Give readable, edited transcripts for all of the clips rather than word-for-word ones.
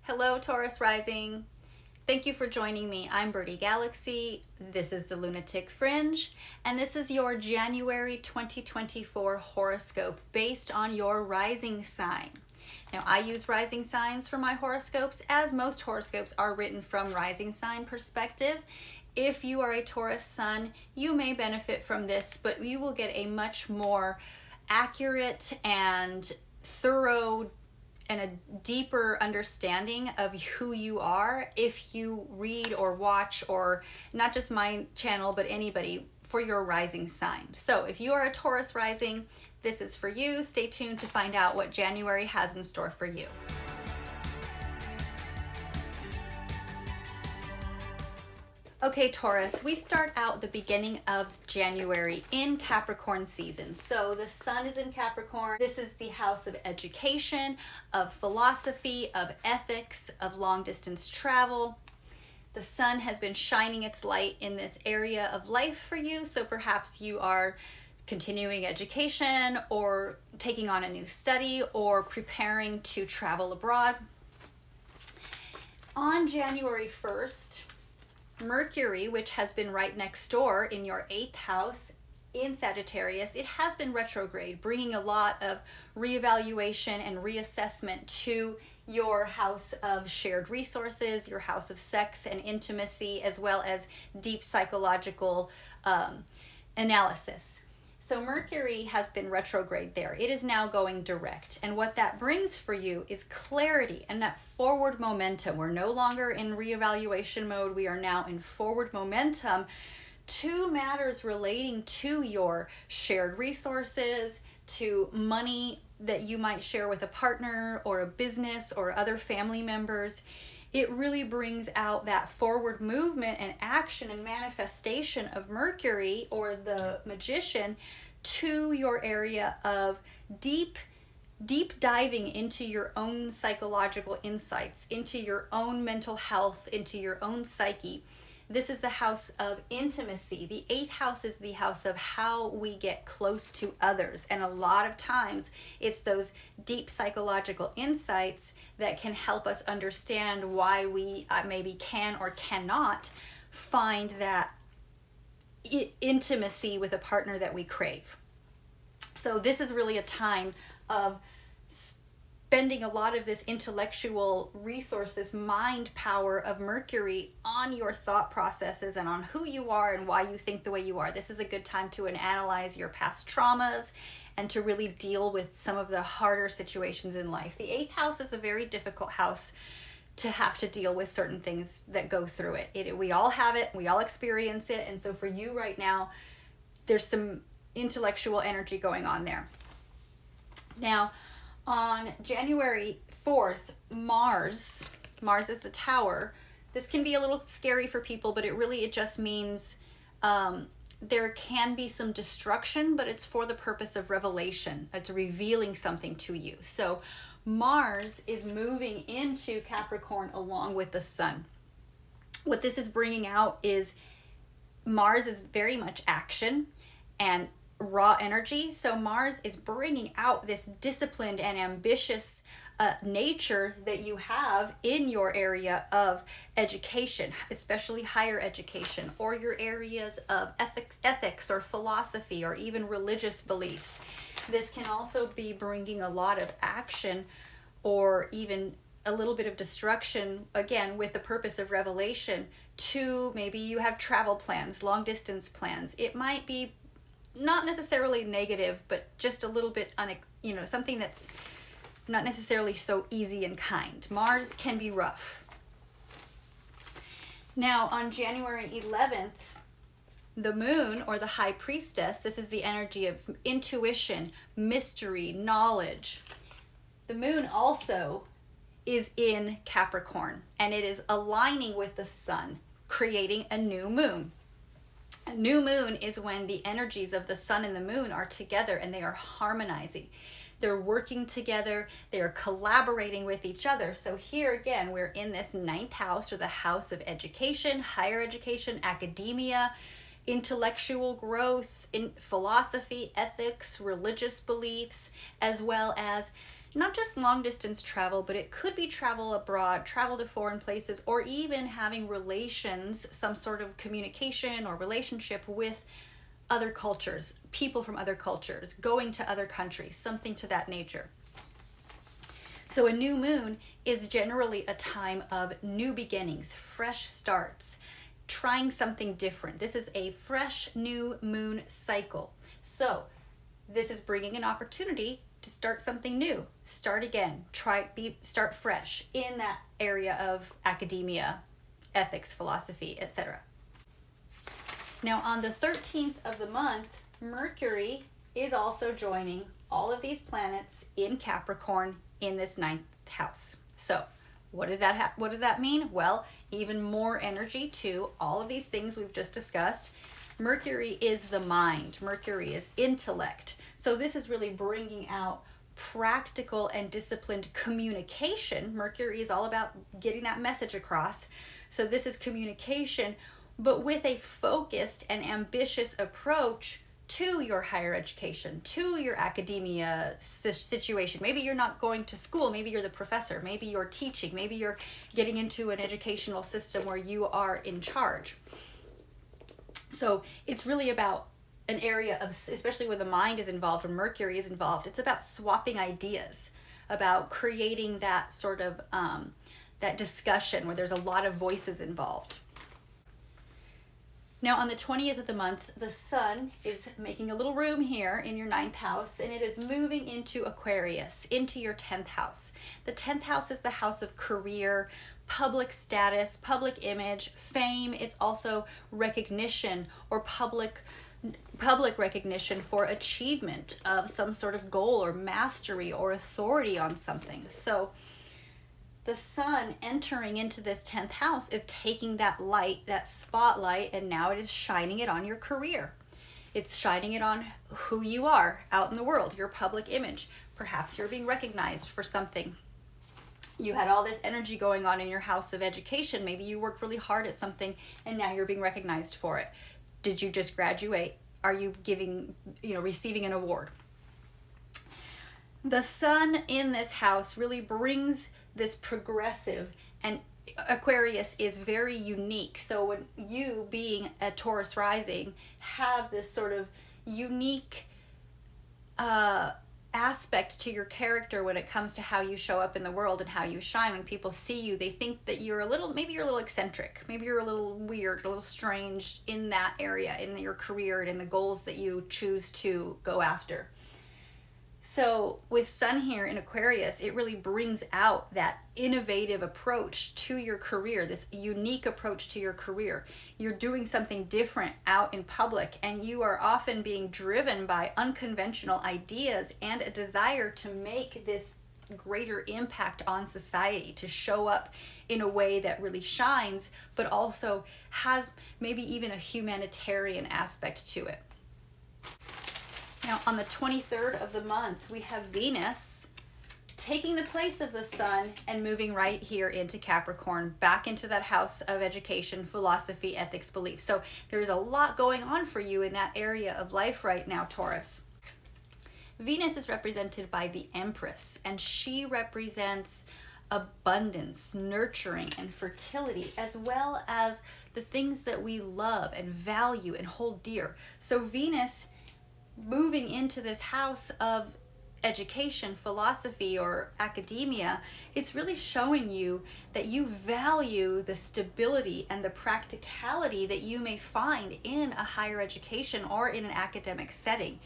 Hello, Taurus rising. Thank you for joining me. I'm Birdie Galaxy. This is the Lunatic Fringe, and this is your January 2024 horoscope based on your rising sign. Now, I use rising signs for my horoscopes, as most horoscopes are written from rising sign perspective. If you are a Taurus sun, you may benefit from this, but you will get a much more accurate and thorough and a deeper understanding of who you are if you read or watch, or not just my channel, but anybody, for your rising sign. So if you are a Taurus rising, this is for you. Stay tuned to find out what January has in store for you. Okay, Taurus, we start out the beginning of January in Capricorn season. So the sun is in Capricorn. This is the house of education, of philosophy, of ethics, of long distance travel. The sun has been shining its light in this area of life for you. So perhaps you are continuing education or taking on a new study or preparing to travel abroad. On January 1st, Mercury, which has been right next door in your 8th house in Sagittarius, it has been retrograde, bringing a lot of reevaluation and reassessment to your house of shared resources, your house of sex and intimacy, as well as deep psychological analysis. So Mercury has been retrograde there. It is now going direct. And what that brings for you is clarity and that forward momentum. We're no longer in reevaluation mode. We are now in forward momentum to matters relating to your shared resources, to money that you might share with a partner or a business or other family members. It really brings out that forward movement and action and manifestation of Mercury, or the magician, to your area of deep diving into your own psychological insights, into your own mental health, into your own psyche. This is the house of intimacy. The 8th house is the house of how we get close to others. And a lot of times it's those deep psychological insights that can help us understand why we maybe can or cannot find that intimacy with a partner that we crave. So this is really a time of spending a lot of this intellectual resource, this mind power of Mercury on your thought processes and on who you are and why you think the way you are. This is a good time to analyze your past traumas and to really deal with some of the harder situations in life. The 8th house is a very difficult house to have to deal with certain things that go through it. We all have it, we all experience it, and so for you right now, there's some intellectual energy going on there. Now, on January 4th, Mars is the tower. This can be a little scary for people, but it just means there can be some destruction, but it's for the purpose of revelation. It's revealing something to you. So Mars is moving into Capricorn along with the sun. What this is bringing out is Mars is very much action and raw energy. So Mars is bringing out this disciplined and ambitious nature that you have in your area of education, especially higher education, or your areas of ethics or philosophy, or even religious beliefs. This can also be bringing a lot of action or even a little bit of destruction, again, with the purpose of revelation, to maybe you have travel plans, long distance plans. It might be not necessarily negative, but just a little bit, something that's not necessarily so easy and kind. Mars can be rough. Now, on January 11th, the moon, or the high priestess, this is the energy of intuition, mystery, knowledge. The moon also is in Capricorn, and it is aligning with the sun, creating a new moon. A new moon is when the energies of the sun and the moon are together and they are harmonizing. They're working together. They are collaborating with each other. So here again, we're in this 9th house, or the house of education, higher education, academia, intellectual growth, in philosophy, ethics, religious beliefs, as well as not just long distance travel, but it could be travel abroad, travel to foreign places, or even having relations, some sort of communication or relationship with other cultures, people from other cultures, going to other countries, something to that nature. So a new moon is generally a time of new beginnings, fresh starts, trying something different. This is a fresh new moon cycle. So this is bringing an opportunity to start something new, start again, start fresh in that area of academia, ethics, philosophy, etc. Now on the 13th of the month, Mercury is also joining all of these planets in Capricorn in this 9th house. So what does that mean? Well, even more energy to all of these things we've just discussed. Mercury is the mind. Mercury is intellect. So this is really bringing out practical and disciplined communication. Mercury is all about getting that message across. So this is communication, but with a focused and ambitious approach to your higher education, to your academia situation. Maybe you're not going to school, maybe you're the professor, maybe you're teaching, maybe you're getting into an educational system where you are in charge. So it's really about an area of, especially when the mind is involved, when Mercury is involved, it's about swapping ideas, about creating that sort of, that discussion where there's a lot of voices involved. Now on the 20th of the month, the sun is making a little room here in your 9th house, and it is moving into Aquarius, into your 10th house. The 10th house is the house of career, public status, public image, fame. It's also recognition or public recognition for achievement of some sort of goal or mastery or authority on something. So the sun entering into this 10th house is taking that light, that spotlight, and now it is shining it on your career. It's shining it on who you are out in the world, your public image. Perhaps you're being recognized for something. You had all this energy going on in your house of education. Maybe you worked really hard at something and now you're being recognized for it. Did you just graduate? Are you receiving an award? The sun in this house really brings this progressive, and Aquarius is very unique. So when you, being a Taurus rising, have this sort of unique aspect to your character when it comes to how you show up in the world and how you shine. When people see you, they think that maybe you're a little eccentric, maybe you're a little weird, a little strange in that area, in your career and in the goals that you choose to go after. So with sun here in Aquarius, it really brings out that innovative approach to your career, this unique approach to your career. You're doing something different out in public, and you are often being driven by unconventional ideas and a desire to make this greater impact on society, to show up in a way that really shines, but also has maybe even a humanitarian aspect to it. Now, on the 23rd of the month, we have Venus taking the place of the sun and moving right here into Capricorn, back into that house of education, philosophy, ethics, belief. So there's a lot going on for you in that area of life right now, Taurus. Venus is represented by the Empress, and she represents abundance, nurturing, and fertility, as well as the things that we love and value and hold dear. So Venus moving into this house of education, philosophy, or academia, it's really showing you that you value the stability and the practicality that you may find in a higher education or in an academic setting.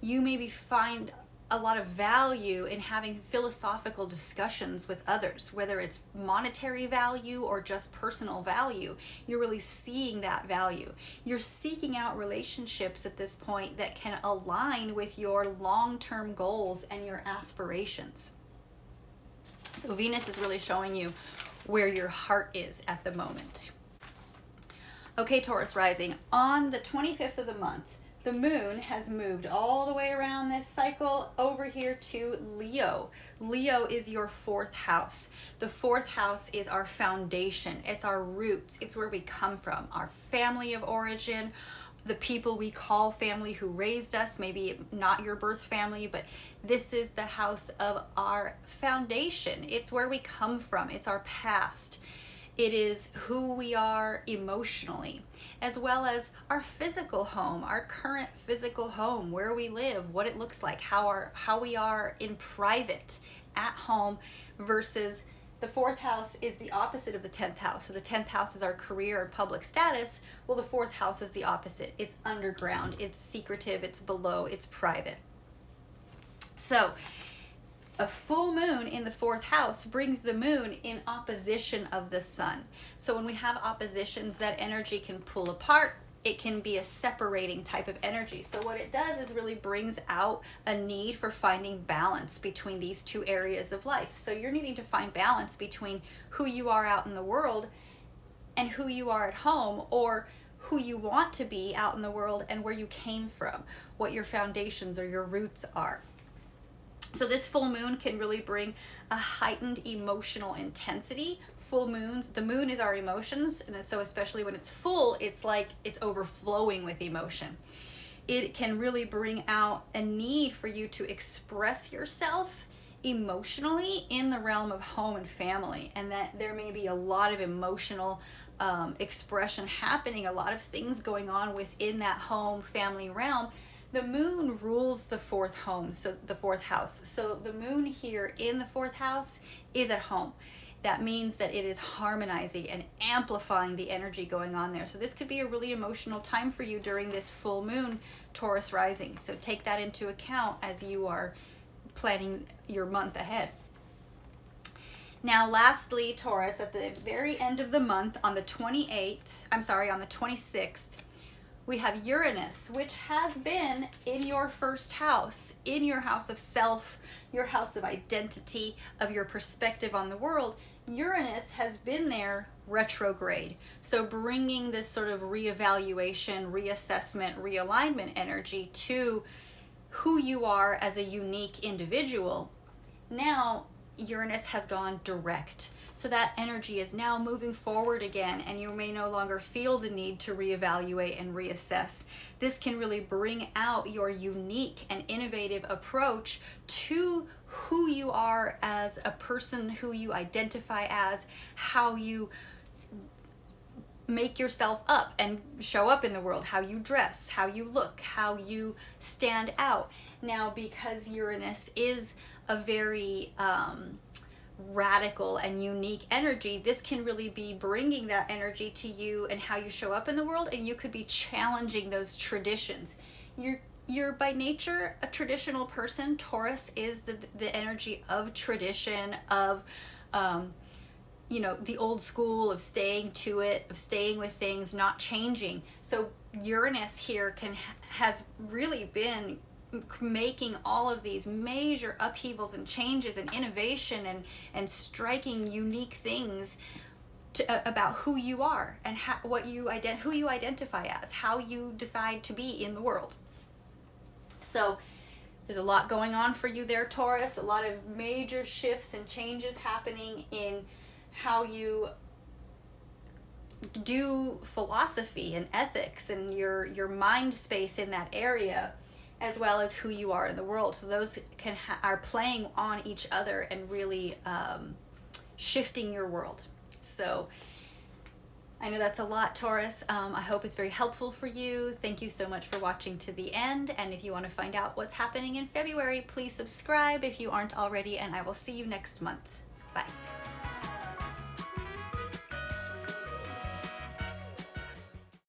You maybe find a lot of value in having philosophical discussions with others, whether it's monetary value or just personal value. You're really seeing that value. You're seeking out relationships at this point that can align with your long-term goals and your aspirations. So Venus is really showing you where your heart is at the moment. Okay, Taurus rising, on the 25th of the month, the moon has moved all the way around this cycle over here to Leo. Leo is your 4th house. The 4th house is our foundation. It's our roots. It's where we come from, our family of origin, the people we call family who raised us, maybe not your birth family, but this is the house of our foundation. It's where we come from. It's our past. It is who we are emotionally, as well as our physical home, our current physical home, where we live, what it looks like, how we are in private at home, versus the fourth house is the opposite of the 10th house. So the 10th house is our career and public status. Well, the fourth house is the opposite. It's underground, it's secretive, it's below, it's private. So a full moon in the fourth house brings the moon in opposition of the sun. So when we have oppositions, that energy can pull apart. It can be a separating type of energy. So what it does is really brings out a need for finding balance between these two areas of life. So you're needing to find balance between who you are out in the world and who you are at home, or who you want to be out in the world and where you came from, what your foundations or your roots are. So this full moon can really bring a heightened emotional intensity. Full moons, the moon is our emotions, and so especially when it's full, it's like it's overflowing with emotion. It can really bring out a need for you to express yourself emotionally in the realm of home and family, and that there may be a lot of emotional expression happening, a lot of things going on within that home family realm. The moon rules the fourth home, so the fourth house. So the moon here in the fourth house is at home. That means that it is harmonizing and amplifying the energy going on there. So this could be a really emotional time for you during this full moon, Taurus rising. So take that into account as you are planning your month ahead. Now, lastly, Taurus, at the very end of the month, on the 26th, we have Uranus, which has been in your first house, in your house of self, your house of identity, of your perspective on the world. Uranus has been there retrograde. So bringing this sort of reevaluation, reassessment, realignment energy to who you are as a unique individual. Now, Uranus has gone direct. So that energy is now moving forward again, and you may no longer feel the need to reevaluate and reassess. This can really bring out your unique and innovative approach to who you are as a person, who you identify as, how you make yourself up and show up in the world, how you dress, how you look, how you stand out. Now, because Uranus is a very radical and unique energy, this can really be bringing that energy to you and how you show up in the world, and you could be challenging those traditions. You're by nature a traditional person. Taurus is the energy of tradition, of the old school, of staying to it, of staying with things, not changing. So Uranus here has really been making all of these major upheavals and changes and innovation and striking unique things about who you are and who you identify as, how you decide to be in the world. So there's a lot going on for you there, Taurus, a lot of major shifts and changes happening in how you do philosophy and ethics and your mind space in that area, as well as who you are in the world. So those are playing on each other and really shifting your world. So I know that's a lot, Taurus. I hope it's very helpful for you. Thank you so much for watching to the end. And if you want to find out what's happening in February, please subscribe if you aren't already, and I will see you next month. Bye.